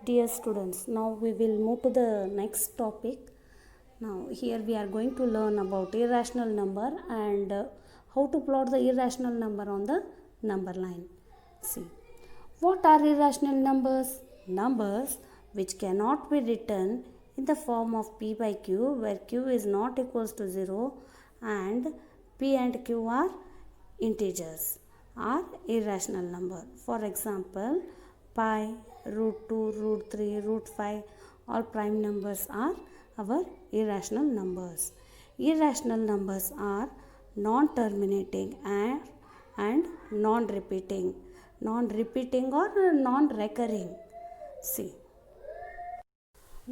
dear students, now we will move to the next topic. Now here we are going to learn about irrational number and how to plot the irrational number on the number line. See, what are irrational numbers? Numbers which cannot be written in the form of p by q, where q is not equals to 0 and p and q are integers, are irrational number. For example, pi, root 2, root 3, root 5, all prime numbers are our irrational numbers. Irrational numbers are non-terminating and non-repeating. Non-repeating or non-recurring. See.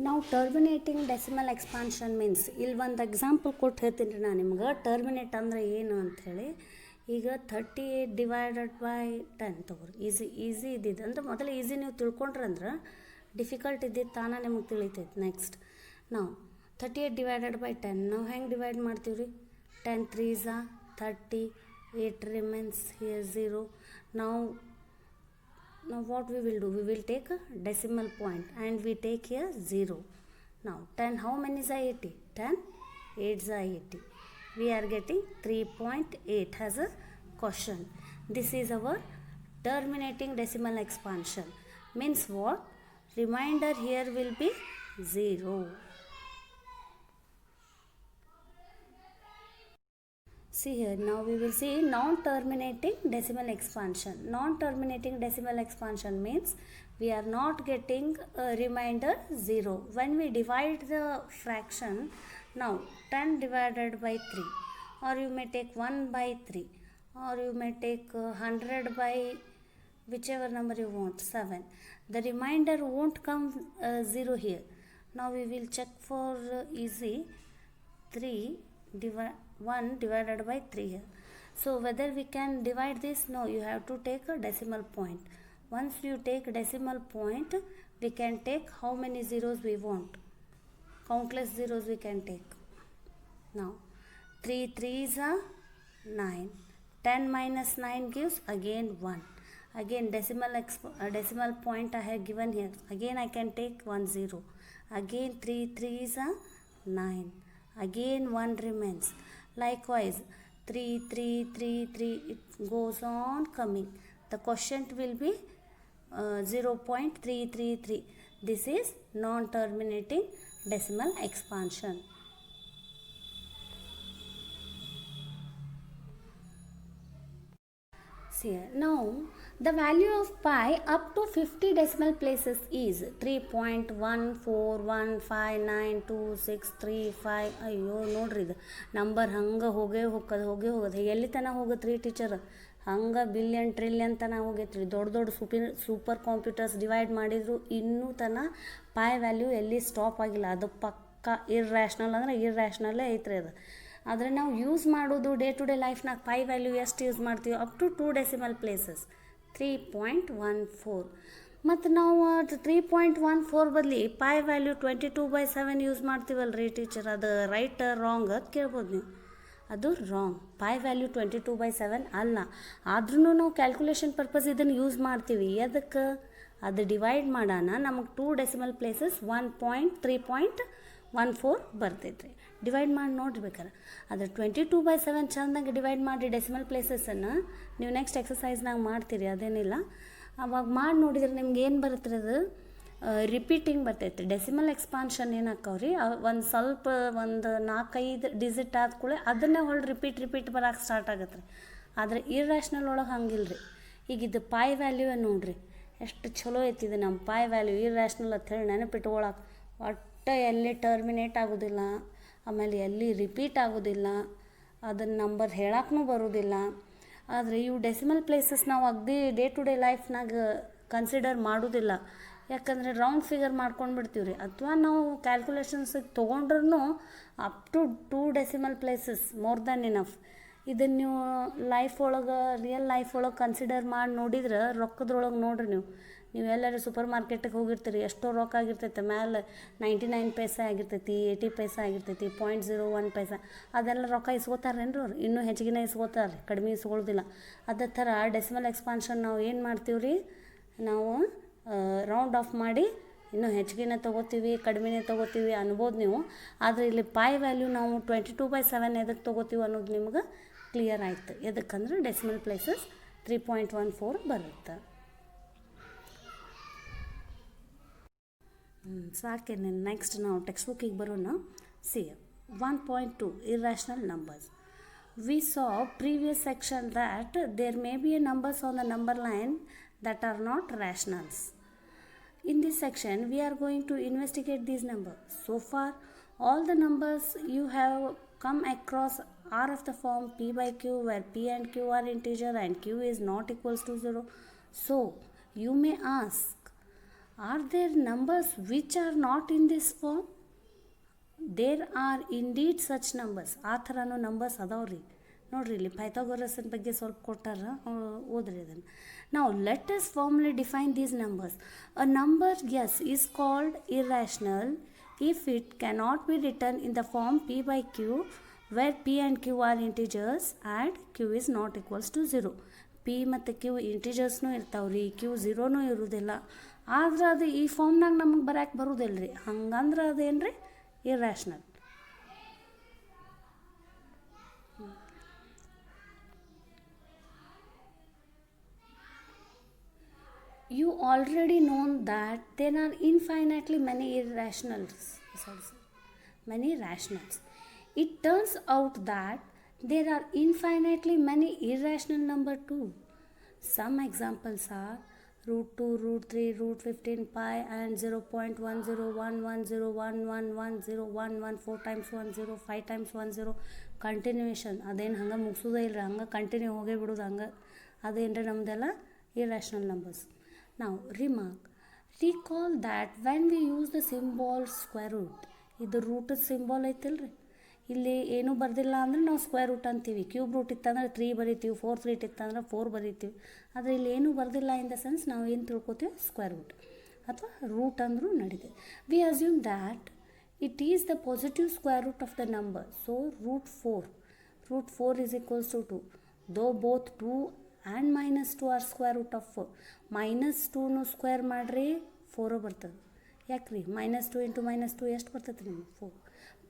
Now terminating decimal expansion means, ಇಲ್ಲಿ ಒಂದು example ಕೊಟ್ಟು ಹೇಳ್ತೀನಿ ರೀ ನಾನು ನಿಮ್ಗೆ. Terminate ಅಂದರೆ ಏನು ಅಂಥೇಳಿ. ಈಗ 38 ಡಿವೈಡೆಡ್ ಬೈ 10 ತೊಗೊರಿ. ಈಸಿ ಇದ್ದಿದ್ದು ಅಂದ್ರೆ ಮೊದಲು ಈಸಿ ನೀವು ತಿಳ್ಕೊಂಡ್ರಂದ್ರೆ ಡಿಫಿಕಲ್ಟ್ ಇದ್ದಿದ್ದು ತಾನೇ ನಿಮಗೆ ತಿಳಿತೈತೆ. ನೆಕ್ಸ್ಟ್ ನಾವು 38 ಡಿವೈಡೆಡ್ ಬೈ 10 ನಾವು ಹೆಂಗೆ ಡಿವೈಡ್ ಮಾಡ್ತೀವಿ ರೀ? 10 3s are 30, 8 remains here 0. Now what we will do? We will take a decimal point and we take here 0. Now 10 how many is 80? 10 8s are 80. We are getting 3.8 as a question. This is our terminating decimal expansion. Means what? Remainder here will be 0. See here, now we will see non-terminating decimal expansion. Non-terminating decimal expansion means we are not getting a remainder 0. When we divide the fraction, now 10 divided by 3, or you may take 1 by 3, or you may take 100 by whichever number you want, 7. The remainder won't come 0 here. Now we will check for easy. 1 divided by 3 here. So whether we can divide this? No, you have to take a decimal point. Once you take decimal point, we can take how many zeros we want. Countless zeros we can take. Now 3 3s are 9. 10 minus 9 gives again 1. Again decimal point I have given here. Again I can take 1 0. Again 3 3s are 9. Again 1 remains. Likewise 3 3 3 3, it goes on coming. The quotient will be 0.333. This is non-terminating decimal expansion. See here. Now the value of pi up to 50 decimal places is 3.141592635. ಅಯ್ಯೋ ನೋಡ್ರಿ, ಇದು number ಹಂಗೆ ಹೋಗೇ ಹೋಗೋದು. ಎಲ್ಲಿ ತನಕ ಹೋಗುತ್ತೆ ರೀ ಟೀಚರ್? ಹಂಗೆ ಬಿಲಿಯನ್ ಟ್ರಿಲಿಯನ್ ತನಕ ಹೋಗೈತೆ ರೀ. ದೊಡ್ಡ ಸೂಪರ್ ಕಂಪ್ಯೂಟರ್ಸ್ ಡಿವೈಡ್ ಮಾಡಿದ್ರು ಇನ್ನೂ ತನಕ ಪೈ ವ್ಯಾಲ್ಯೂ ಎಲ್ಲಿ ಸ್ಟಾಪ್ ಆಗಿಲ್ಲ. ಅದು ಪಕ್ಕಾ ಇರ್ರ್ಯಾಷ್ನಲ್ ಅಂದರೆ ಇರ್ರ್ಯಾಷ್ನಲ್ಲೇ ಐತ್ರಿ ಅದು. ಆದರೆ ನಾವು ಯೂಸ್ ಮಾಡೋದು ಡೇ ಟು ಡೇ ಲೈಫ್ನಾಗ ಪೈ ವ್ಯಾಲ್ಯೂ ಎಷ್ಟು ಯೂಸ್ ಮಾಡ್ತೀವಿ? Up to 2 decimal places, 3.14. ಮತ್ತು ನಾವು 3.14 ಬದಲಿ ಪೈ ವ್ಯಾಲ್ಯೂ 22/7 ಯೂಸ್ ಮಾಡ್ತೀವಲ್ಲ ರೀ ಟೀಚರ್, ಅದು ರೈಟ್ ರಾಂಗ್ ಅಂತ ಕೇಳ್ಬೋದು ನೀವು. ಅದು ರಾಂಗ್. ಪೈ ವ್ಯಾಲ್ಯೂ 22/7 ಅಲ್ಲ. ಆದ್ರೂ ನಾವು ಕ್ಯಾಲ್ಕುಲೇಷನ್ ಪರ್ಪಸ್ ಇದನ್ನು ಯೂಸ್ ಮಾಡ್ತೀವಿ. ಅದಕ್ಕೆ ಅದು ಡಿವೈಡ್ ಮಾಡೋಣ ನಮಗೆ 2 decimal places 1.3.14 ಬರ್ತೈತೆ ರೀ. ಡಿವೈಡ್ ಮಾಡಿ ನೋಡ್ಬೇಕಾರೆ ಅದು 22/7 ಚೆಂದಾಗಿ ಡಿವೈಡ್ ಮಾಡಿ ಡೆಸಿಮಲ್ ಪ್ಲೇಸಸನ್ನು ನೀವು ನೆಕ್ಸ್ಟ್ ಎಕ್ಸಸೈಸ್ನಾಗ ಮಾಡ್ತೀರಿ, ಅದೇನಿಲ್ಲ. ಅವಾಗ ಮಾಡಿ ನೋಡಿದ್ರೆ ನಿಮ್ಗೆ ಏನು ಬರುತ್ತೆ? ಅದು ರಿಪೀಟಿಂಗ್ ಬರ್ತೈತೆ. ಡೆಸಿಮಲ್ ಎಕ್ಸ್ಪಾನ್ಷನ್ ಏನಾಕವ್ರಿ, ಒಂದು ಸ್ವಲ್ಪ ಒಂದು 4-5 ಡಿಜಿಟ್ ಆದ ಕೂಡಲೇ ಅದನ್ನೇ ರಿಪೀಟ್ ಬರೋಕೆ ಸ್ಟಾರ್ಟ್ ಆಗತ್ತೆ ರೀ. ಆದರೆ ಇರ್ರ್ಯಾಷ್ನಲ್ ಒಳಗೆ ಹಂಗಿಲ್ಲ ರೀ. ಈಗ ಇದು ಪೈ ವ್ಯಾಲ್ಯೂ ನೋಡಿರಿ ಎಷ್ಟು ಚಲೋ ಐತಿದೆ. ನಮ್ಮ ಪೈ ವ್ಯಾಲ್ಯೂ ಇರ್ರ್ಯಾಷ್ನಲ್ ಅಂತ ಹೇಳಿ ನೆನಪಿಟ್ಕೊಳಕ್ಕೆ ಒಟ್ಟು ಎಲ್ಲಿ ಟರ್ಮಿನೇಟ್ ಆಗೋದಿಲ್ಲ, ಆಮೇಲೆ ಎಲ್ಲಿ ರಿಪೀಟ್ ಆಗೋದಿಲ್ಲ, ಅದನ್ನು ನಂಬರ್ ಹೇಳಕ್ಕೂ ಬರೋದಿಲ್ಲ. ಆದರೆ ಇವು ಡೆಸಿಮಲ್ ಪ್ಲೇಸಸ್ ನಾವು ಅಗದಿ ಡೇ ಟು ಡೇ ಲೈಫ್ನಾಗ ಕನ್ಸಿಡರ್ ಮಾಡೋದಿಲ್ಲ. ಯಾಕಂದರೆ ರೌಂಡ್ ಫಿಗರ್ ಮಾಡ್ಕೊಂಡು ಬಿಡ್ತೀವಿ ರೀ. ಅಥವಾ ನಾವು ಕ್ಯಾಲ್ಕುಲೇಷನ್ಸಿಗೆ ತೊಗೊಂಡ್ರೂ up to 2 decimal places more than enough. ಇದನ್ನು ನೀವು ರಿಯಲ್ ಲೈಫ್ ಒಳಗೆ ಕನ್ಸಿಡರ್ ಮಾಡಿ ನೋಡಿದ್ರೆ ರೊಕ್ಕದ್ರೊಳಗೆ ನೋಡ್ರಿ ನೀವು ಎಲ್ಲರೂ ಸೂಪರ್ ಮಾರ್ಕೆಟಿಗೆ ಹೋಗಿರ್ತೀರಿ, ಎಷ್ಟೋ ರೊಕ್ಕ ಆಗಿರ್ತೈತೆ. ಮೇಲೆ 99 ಪೈಸೆ ಆಗಿರ್ತೈತಿ, 80 ಪೈಸೆ ಆಗಿರ್ತೈತಿ, 0.01 ಪೈಸೆ. ಅದೆಲ್ಲ ರೊಕ್ಕ ಇಸ್ಕೋತಾರೇನ್ರಿ ಅವ್ರು? ಇನ್ನೂ ಹೆಚ್ಚಿಗೆ ಇಸ್ಕೋತಾರೆ, ಕಡಿಮೆ ಇಸ್ಕೊಳ್ಳೋದಿಲ್ಲ. ಅದೇ ಥರ ಡೆಸಿಮಲ್ ಎಕ್ಸ್ಪಾನ್ಷನ್ ನಾವು ಏನು ಮಾಡ್ತೀವಿ ರೀ, ನಾವು ರೌಂಡ್ ಆಫ್ ಮಾಡಿ ಇನ್ನೂ ಹೆಚ್ಚಿಗೆನೇ ತೊಗೋತೀವಿ ಕಡಿಮೆನೇ ತೊಗೋತೀವಿ ಅನ್ಬೋದು ನೀವು. ಆದರೆ ಇಲ್ಲಿ ಪೈ ವ್ಯಾಲ್ಯೂ ನಾವು 22/7 ಎದಕ್ಕೆ ತೊಗೋತೀವಿ ಅನ್ನೋದು ನಿಮ್ಗೆ ಕ್ಲಿಯರ್ ಆಯಿತು. ಎದಕ್ಕಂದ್ರೆ ಡೆಸಿಮಲ್ ಪ್ಲೇಸಸ್ 3.14 ಬರುತ್ತೆ. ಸಾಕೆ. ನೆಕ್ಸ್ಟ್ ನಾವು ಟೆಕ್ಸ್ಟ್ ಬುಕ್ಕಿಗೆ ಬರೋಣ. C 1.2 irrational numbers. We saw previous section that there may be numbers on the number line that are not rationals. In this section we are going to investigate these numbers. So far all the numbers you have come across are of the form p by q, where p and q are integer and q is not equals to 0. So you may ask, are there numbers which are not in this form? There are indeed such numbers. ಆ ಥರನೂ numbers ಅದಾವ್ರಿ. ನೋಡ್ರಿ ಇಲ್ಲಿ ಪೈಥಾಗೊರಸ್ನ ಬಗ್ಗೆ ಸ್ವಲ್ಪ ಕೊಟ್ಟಾರ, ಓದ್ರಿ ಅದನ್ನು. ನಾವು let us formally define these numbers. A number S is called irrational if it cannot be written in the form p by q, where p and q are integers and q is not equals to 0. p ಮತ್ತು q ಇಂಟಿಜರ್ಸ್ನೂ ಇರ್ತಾವ್ರಿ, q 0ನೂ ಇರೋದಿಲ್ಲ. ಆದ್ರೆ ಅದು ಈ ಫಾರ್ಮ್ನಾಗ ನಮಗೆ ಬರೋಕ್ಕೆ ಬರೋದಿಲ್ಲ ರೀ. ಹಂಗಂದ್ರೆ ಅದೇನು ರೀ irrational. You already know that there are infinitely many rationals. It turns out that there are infinitely many irrational number too. Some examples are √2, √3, √15, pi and 0.101101110111 4 times 1 0, 5 times 1 0. Continuation ಅದೇನು ಹಂಗೆ ಮುಗಿಸೋದೇ ಇಲ್ಲ, ಹಂಗೆ ಕಂಟಿನ್ಯೂ ಹೋಗೇ ಬಿಡೋದು ಹಂಗೆ. ಅದೇನ್ರಿ ನಮ್ಮದೆಲ್ಲ irrational numbers. Now remark, recall that when we use the symbol square root, ಇದು ರೂಟದ symbol ಐತಿಲ್ರಿ, ಇಲ್ಲಿ ಏನೂ ಬರ್ದಿಲ್ಲ ಅಂದ್ರೆ ನಾವು ಸ್ಕ್ವೇರ್ ರೂಟ್ ಅಂತೀವಿ. ಕ್ಯೂಬ್ ರೂಟ್ ಇತ್ತಂದ್ರೆ 3 ಬರಿತೀವಿ, 4 ರೂಟ್ ಇತ್ತಂದ್ರೆ 4 ಬರಿತೀವಿ. ಆದರೆ ಇಲ್ಲಿ ಏನೂ ಬರ್ದಿಲ್ಲ ಇನ್ ದ ಸೆನ್ಸ್ ನಾವು ಏನು ತಿಳ್ಕೊತೀವಿ, ಸ್ಕ್ವೇರ್ ರೂಟ್ ಅಥವಾ ರೂಟ್ ಅಂದರೂ ನಡೀತದೆ. We assume that it is the positive square root of the number. So √4 is equals to 2. Though both 2 and -2 are square root of 4. -2 square ಮಾಡಿರಿ 4 ಬರ್ತದೆ. ಯಾಕ್ರಿ -2 × -2 ಎಷ್ಟು ಬರ್ತದೆ ನಿಮಗೆ? 4.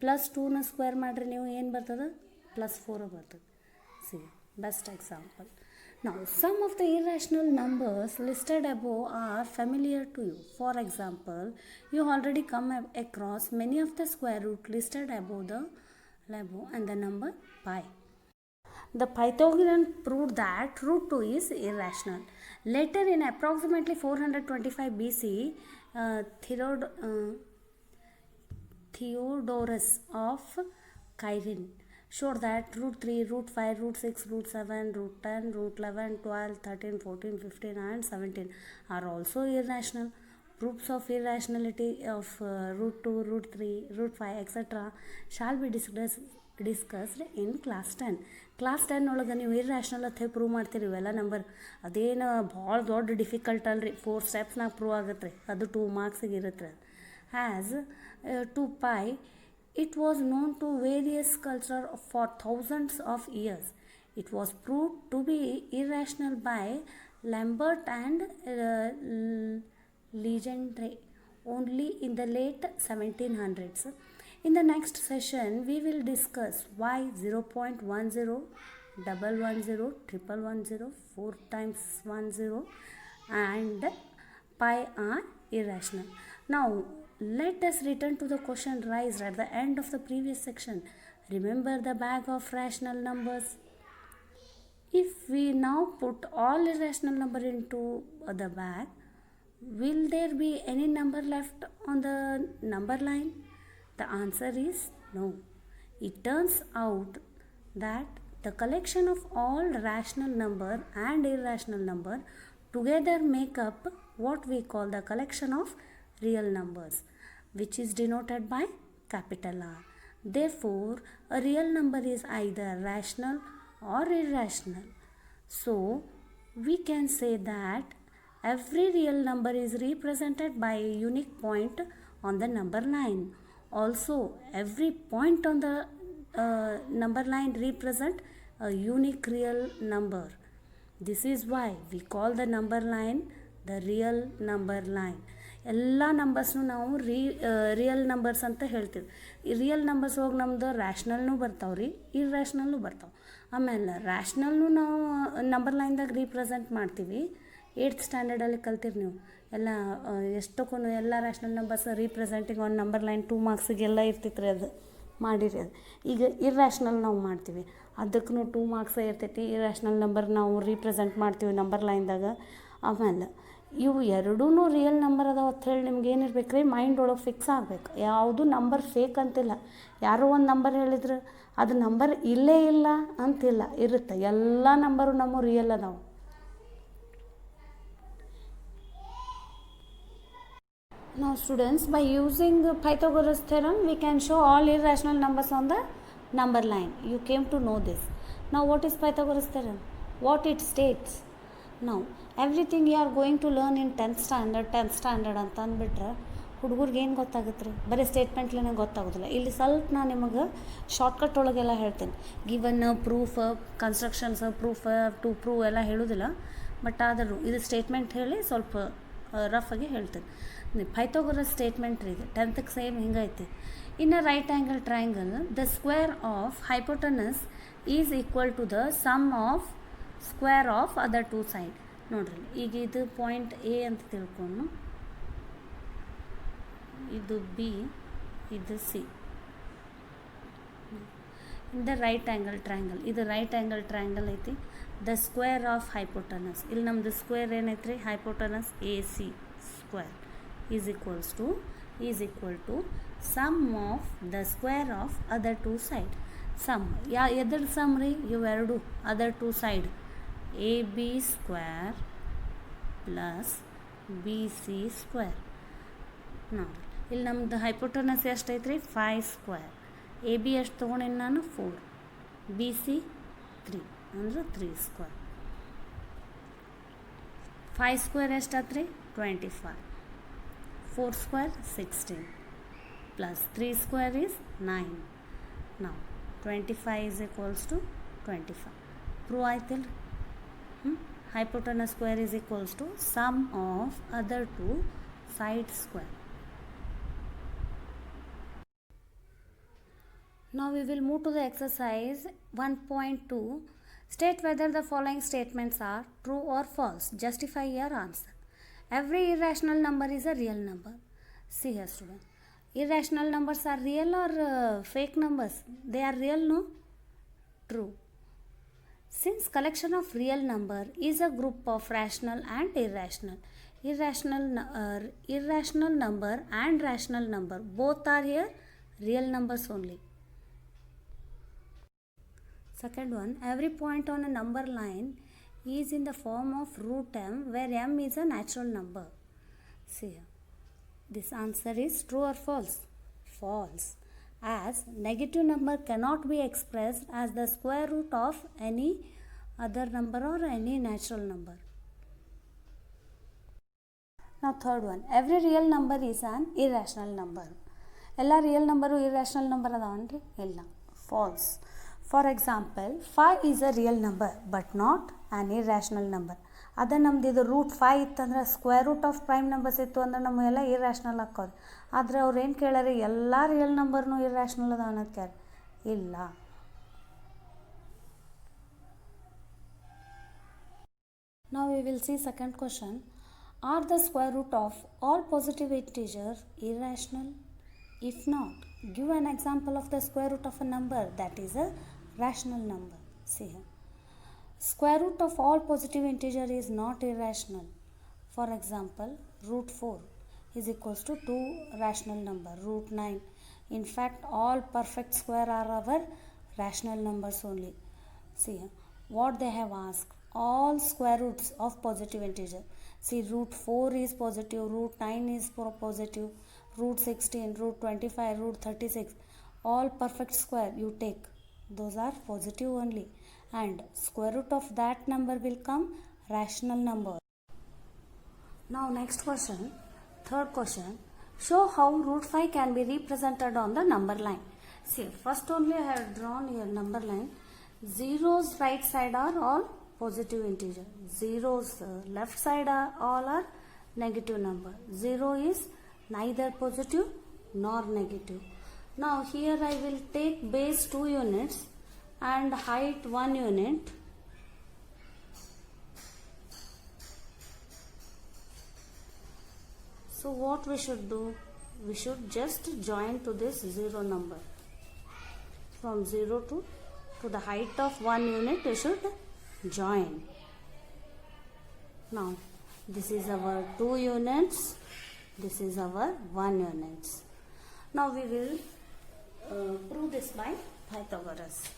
+2 ಸ್ಕ್ವೇರ್ ಮಾಡಿರಿ ನೀವು ಏನು ಬರ್ತದೆ? +4 ಬರ್ತದೆ. C best example. Now some of the irrational numbers listed above are familiar to you. For example, you already come across many of the square root listed above and the number pi. The Pythagorean proved that √2 is irrational. Later in approximately 425 BC, Theodorus of Cyrene showed that √3, √5, √6, √7, √10, √11, 12, 13, 14, 15 and 17 are also irrational. Proofs of irrationality of √2, √3, √5 etc. shall be discussed in class 10. Class 10 ಒಳಗೆ ನೀವು irrational ಅಂತ ಹೇಳಿ prove ಮಾಡ್ತೀರಿ ಇವೆಲ್ಲ number. ಅದೇನು ಭಾಳ ದೊಡ್ಡ difficult ಅಲ್ರಿ, 4 ಸ್ಟೆಪ್ಸ್ನಾಗ ಪ್ರೂವ್ ಆಗುತ್ತೆ ರೀ. ಅದು 2 ಮಾರ್ಕ್ಸಿಗೆ ಇರುತ್ತೆ. As to pi, it was known to various culture for thousands of years. It was proved to be irrational by Lambert and Legendre only in the late 1700s. In the next session, we will discuss why 0.10, 110, 111, 4 times 10 and pi are irrational. Now, let us return to the question raised at the end of the previous section. Remember the bag of rational numbers? If we now put all irrational number into the bag, will there be any number left on the number line? The answer is no. It turns out that the collection of all rational number and irrational number together make up what we call the collection of real numbers, which is denoted by capital R. Therefore, a real number is either rational or irrational. So, we can say that every real number is represented by a unique point on the number line. Also, every point on the number line represent a unique real number. This is why we call the number line the real number line. ಎಲ್ಲ ನಂಬರ್ಸ್ನು ನಾವು real numbers ಅಂತ ಹೇಳ್ತೀವಿ. ಈ real numbers ಹೋಗಿ ನಮ್ದು ರ್ಯಾಷ್ನಲ್ನೂ ಬರ್ತಾವೆ ರೀ, ಇರ್ರ್ಯಾಷ್ನಲ್ನೂ ಬರ್ತಾವೆ. ಆಮೇಲೆ ರ್ಯಾಷ್ನಲ್ನು ನಾವು ನಂಬರ್ ಲೈನ್ದಾಗ ರೀಪ್ರೆಸೆಂಟ್ ಮಾಡ್ತೀವಿ. 8th ಸ್ಟ್ಯಾಂಡರ್ಡಲ್ಲಿ ಕಲ್ತಿರಿ ನೀವು ಎಲ್ಲ. ಎಷ್ಟಕ್ಕೂ ಎಲ್ಲ ರ್ಯಾಷ್ನಲ್ ನಂಬರ್ಸ್ ರೀಪ್ರೆಸೆಂಟಿಂಗ್ ಒಂದು ನಂಬರ್ ಲೈನ್ 2 ಮಾರ್ಕ್ಸಿಗೆಲ್ಲ ಇರ್ತಿತ್ತು ರೀ, ಅದು ಮಾಡಿರಿ. ಅದು ಈಗ ಇರ್ರ್ಯಾಷ್ನಲ್ ನಾವು ಮಾಡ್ತೀವಿ, ಅದಕ್ಕೂ 2 ಮಾರ್ಕ್ಸ್ ಇರ್ತೈತಿ. ಇರ್ರ್ಯಾಷ್ನಲ್ ನಂಬರ್ ನಾವು ರೀಪ್ರೆಸೆಂಟ್ ಮಾಡ್ತೀವಿ ನಂಬರ್ ಲೈನ್ದಾಗ. ಆಮೇಲೆ ಇವು ಎರಡೂ ರಿಯಲ್ ನಂಬರ್ ಅದಾವ ಅಂತ ಹೇಳಿ ನಿಮ್ಗೆ ಏನಿರ್ಬೇಕು ರೀ, ಮೈಂಡ್ ಒಳಗೆ ಫಿಕ್ಸ್ ಆಗಬೇಕು. ಯಾವುದು ನಂಬರ್ ಫೇಕ್ ಅಂತಿಲ್ಲ. ಯಾರೋ ಒಂದು ನಂಬರ್ ಹೇಳಿದ್ರು ಅದು ನಂಬರ್ ಇಲ್ಲೇ ಇಲ್ಲ ಅಂತಿಲ್ಲ, ಇರುತ್ತೆ. ಎಲ್ಲ ನಂಬರು ನಮ್ಮ ರಿಯಲ್ ಅದಾವೆ. Now students, by using Pythagoras theorem, we can show all irrational numbers on the number line. You came to know this. Now what is Pythagoras theorem? What it states? Now everything you are going to learn in 10th standard ಅಂತ ಅಂದ್ಬಿಟ್ರೆ ಹುಡುಗರಿಗೆ ಏನು ಗೊತ್ತಾಗುತ್ತೆ ರೀ, ಬರೀ ಸ್ಟೇಟ್ಮೆಂಟ್ಲೇ ಗೊತ್ತಾಗೋದಿಲ್ಲ. ಇಲ್ಲಿ ಸ್ವಲ್ಪ ನಾನು ನಿಮಗೆ ಶಾರ್ಟ್ಕಟ್ ಒಳಗೆಲ್ಲ ಹೇಳ್ತೇನೆ. Given, proof, constructions, proof to prove ಎಲ್ಲ ಹೇಳೋದಿಲ್ಲ. ಬಟ್ ಆದರೂ ಇದು ಸ್ಟೇಟ್ಮೆಂಟ್ ಹೇಳಿ ಸ್ವಲ್ಪ ರಫಾಗಿ ಹೇಳ್ತೇನೆ. ಪೈಥಾಗೋರಸ್ ಸ್ಟೇಟ್ಮೆಂಟ್ ರೀ ಇದು, 10th ಸೇಮ್ ಹಿಂಗೈತಿ. In a right angle triangle the square of hypotenuse is equal to the sum of square of other 2 side. ನೋಡ್ರಿ, ಈಗ ಇದು ಪಾಯಿಂಟ್ ಎ ಅಂತ ತಿಳ್ಕೊಂಡು, ಇದು ಬಿ, ಇದು C. In the right angle triangle, ಇದು ರೈಟ್ ಆ್ಯಂಗಲ್ ಟ್ರಯಾಂಗಲ್ ಐತಿ. The square of hypotenuse, ಇಲ್ಲಿ ನಮ್ಮದು ಸ್ಕ್ವೇರ್ ಏನೈತೆ ರೀ, hypotenuse A C square is equal to sum of the square of other 2 side. Sum ಎದ್ರ ಸಮ್ ರೀ, ಇವೆರಡು other 2 side. A B square plus B C square. ನೋಡಿರಿ, ಇಲ್ಲಿ ನಮ್ದು ಹೈಪೋಟನಸ್ ಎಷ್ಟೈತೆ ರೀ, 5 ಸ್ಕ್ವೇರ್. ಎ ಬಿ ಎಷ್ಟು ತೊಗೊಂಡೇನು ನಾನು, 4. ಬಿ ಸಿ 3 ಅಂದ್ರೆ 3 ಸ್ಕ್ವೇರ್. 5 ಸ್ಕ್ವೇರ್ ಎಷ್ಟಾಯ್ತು ರೀ, 25. 4 ಸ್ಕ್ವೇರ್ 16 ಪ್ಲಸ್ 3 ಸ್ಕ್ವೇರ್ ಈಸ್ 9. ನಾವು 25 is equals to 25. ಪ್ರೂವ್ ಆಯ್ತಿಲ್ಲ ರೀ. Hypotenuse square is equals to sum of other 2 side square. Now we will move to the exercise 1.2. State whether the following statements are true or false. Justify your answer. Every irrational number is a real number. See here student. Irrational numbers are real or fake numbers? They are real, no? True. Since collection of real number is a group of rational and irrational. Irrational number and rational number both are here real numbers only. Second one, every point on a number line is in the form of root m, where m is a natural number. See here. This answer is true or false? False. As negative number cannot be expressed as the square root of any other number or any natural number. Now third one, every real number is an irrational number. Ella real number irrational number adavandri? Illa. False. For example, 5 is a real number but not an irrational number. ಅದೇ ನಮ್ದು ಇದು root 5 ಇತ್ತಂದ್ರೆ square root of prime numbers ಇತ್ತು ಅಂದ್ರೆ ನಮಗೆಲ್ಲ ಇರ್ರ್ಯಾಷ್ನಲ್ ಹಾಕೋದು. ಆದರೆ ಅವ್ರು ಏನು ಕೇಳ್ಯಾರ, ಎಲ್ಲ ರಿಯಲ್ ನಂಬರ್ನು ಇರ್ರ್ಯಾಷ್ನಲ್ ಅದ ಅನ್ನೋದು ಕೇಳ ಇಲ್ಲ. Now we will see second question. Are the square root of all positive integers irrational? If not, give an example of the square root of a number that is a rational number. See here. Square root of all positive integer is not irrational. For example, root 4 is equals to 2 rational number, root 9. In fact, all perfect square are our rational numbers only. See here. What they have asked, all square roots of positive integer. See, root 4 is positive, root 9 is positive, root 16, root 25, root 36. All perfect square you take, those are positive only, and square root of that number will come rational number. Now next question, third question, show how root 5 can be represented on the number line. See, first only I have drawn here number line. Zeros right side are all positive integer, zeros left side are all are negative number. 0 is neither positive nor negative. Now here I will take base 2 units and height 1 unit. So what we should do? We should just join to this 0 number. From 0 to the height of 1 unit we should join. Now this is our 2 units, this is our 1 units. Now we will prove this by Pythagoras.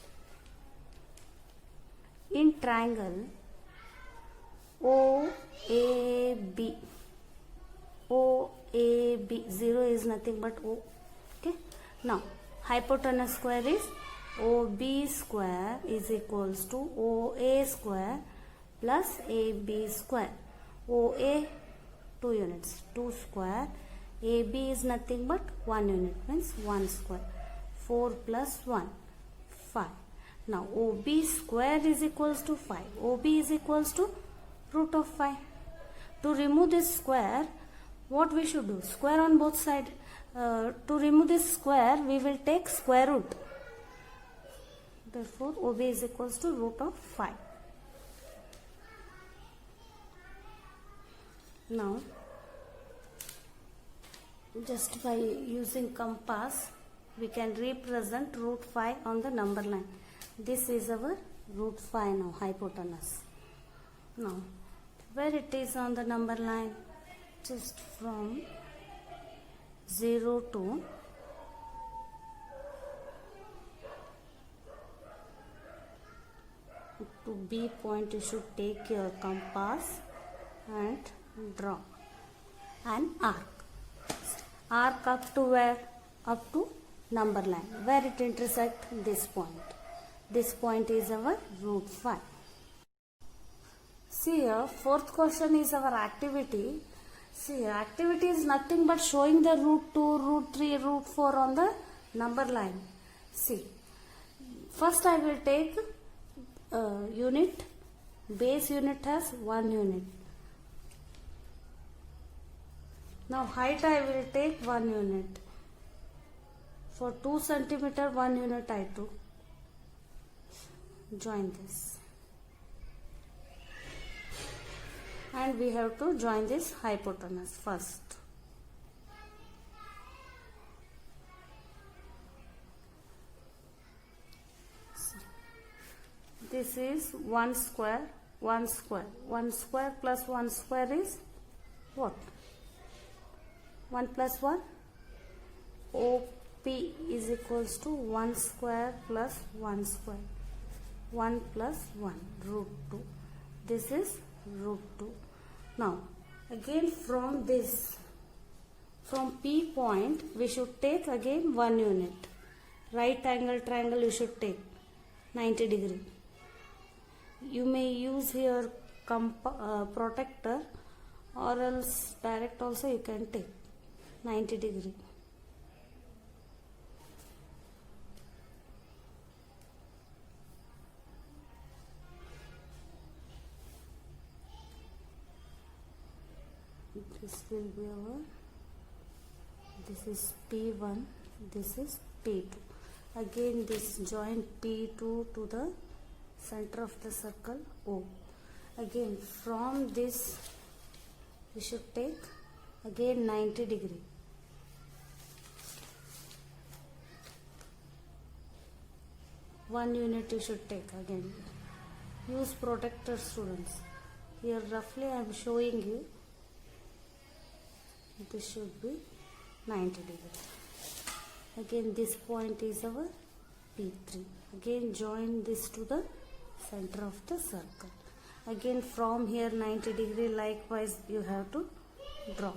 In triangle OAB, 0 is nothing but O. Okay. Now hypotenuse square is OB square is equals to OA square plus AB square. OA 2 units, 2 square. AB is nothing but 1 unit, means 1 square. 4 plus 1, 5. Now OB square is equals to 5. OB is equals to root of 5. To remove this square, what we should do? Square on both sides. To remove this square, we will take square root. Therefore, OB is equals to root of 5. Now, just by using compass, we can represent root 5 on the number line. This is our root 5 now, hypotenuse. Now, where it is on the number line? Just from 0 to B point, you should take your compass and draw an arc. Arc up to where? Up to number line. Where it intersects this point. This point is our root 5. See here, fourth question is our activity. See, activity is nothing but showing the root 2, root 3, root 4 on the number line. See, first I will take unit. Base unit has 1 unit. Now height I will take 1 unit. For 2 centimeter 1 unit I took. Join this. And we have to join this hypotenuse first. This is 1 square, 1 square. 1 square plus 1 square is what? 1 plus 1? OP is equals to 1 square plus 1 square. 1 plus 1, root 2. This is root 2. Now, again from this, from P point, we should take again 1 unit. Right angle triangle you should take 90 degree. You may use here protector, or else direct also you can take 90 degree. This will be our, this is P1, this is P2. Again this join P2 to the center of the circle O. Again from this we should take again 90 degree. One unit you should take again. Use protector, students. Here roughly I am showing you. This should be 90 degree. Again this point is our P3. Again join this to the center of the circle. Again from here 90 degree, likewise you have to draw.